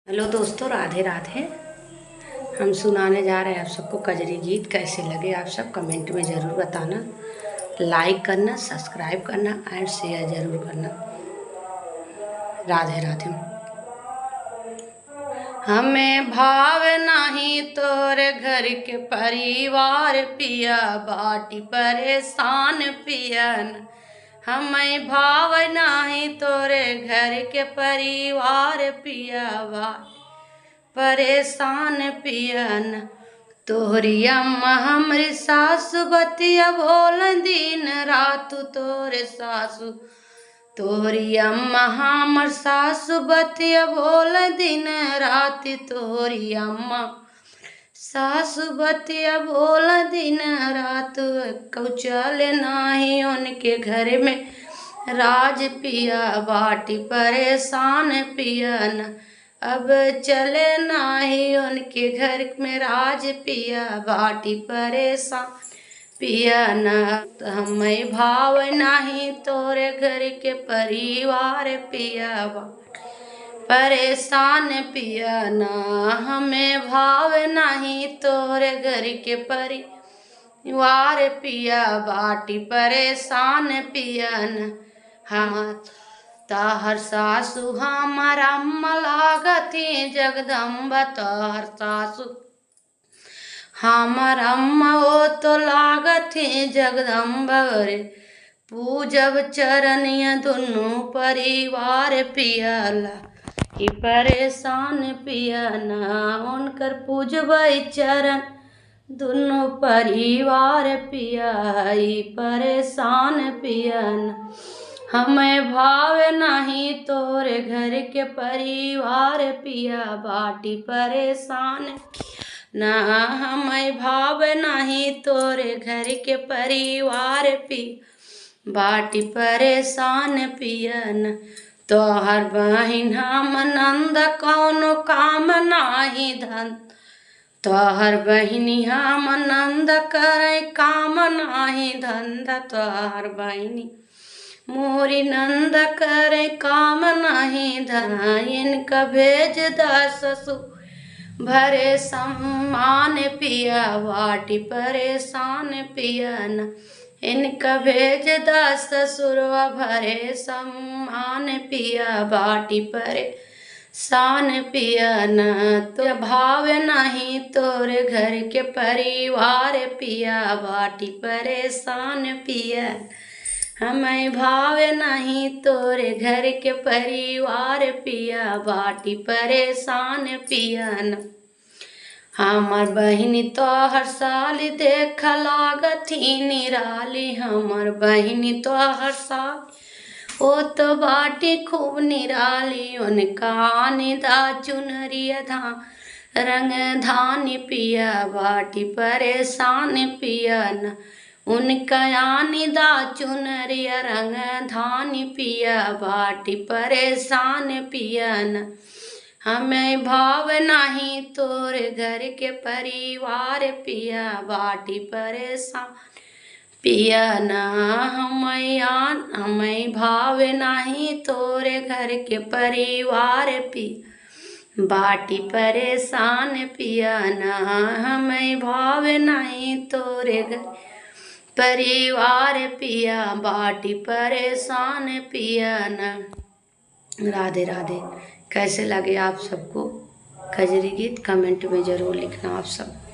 Hello दोस्तों, राधे राधे। हम सुनाने जा रहे हैं आप सबको कजरी गीत। कैसे लगे आप सब कमेंट में ज़रूर बताना। लाइक करना, सब्सक्राइब करना एंड शेयर ज़रूर करना। राधे राधे। हमें भाव नहीं तोरे घर के परिवार पिया, बाटी परेशान पियन। हमें भाव नहीं तोरे घर के परिवार पिया, बाटी परेशान पियन। तोहरी अम्मा हमरी सासु बतिया बोल दिन रात। तोरे सासु तोहरी अम्मा हमर सासु बतिया बोल दिन रात। तोहरी अम्मा सासु बतिया बोल दिन रात। चल नाही उनके घर में राज पिया, बाटी परेशान पियन। अब चले नाही उनके घर में राज पिया, बाटी परेशान पियन। हमें भाव नहीं तोरे घर के परिवार पिया, परेशान पियन। हमें भाव नहीं तोरे घर के परिवार पिया, बाटी परेशान पियन। हाँ ताहर सासु हमर अम्मा लागती जगदम्बा। ताहर सासु हमर अम्मा वो तो लागती जगदम्बा रे। पूजब चरनिया दोनों परिवार पियला, ई परेशान पियना। उनकर पूजब चरण दोनों परिवार पिया, ई परेशान पियना। हमें भाव नहीं तोरे घर के परिवार पिया, बाटी परेशान ना। हमें भाव नहीं तोरे घर के परिवार पिया, बाटी परेशान पियन। तोहर बहिन हम नंद कौनो काम नाही धन। तोहर बहिनी हम नंद करे काम नाही धंधा। तोहर बहिनी मोरी नंद करे काम नहीं धना। इनका भेज द ससुर भरे सम्मान पिया, बाटी परेशान पियन। इनका भेज द ससुर भरे सम्मान पिया, बाटी परेशान पियन। तो भाव नहीं तोरे घर के परिवार पिया, बाटी परेशान पियन। हमें भाव नहीं तोरे घर के परिवार पिया, बाटी परेशान पियन। हमर बहिनी तोहर साली देख लागती निराली। हमर बहिनी तोहर साली ओ तो बाटी खूब निराली। उनका निदा चुनरिया रंग धानी पिया, बाटी परेशान पियन। उनका निदा चुनरिया रंग धानी पिया, बाटी परेशान पियन। हमें भाव नहीं तोरे घर के परिवार पिया, बाटी परेशान पियन। हमें भाव नहीं तोरे घर के परिवार पिया, बाटी परेशान पियन। हमें भाव नहीं तोरे घर परिवार पिया, बाटी परेशान पियन। राधे राधे। कैसे लगे आप सबको कजरी गीत कमेंट में ज़रूर लिखना आप सब।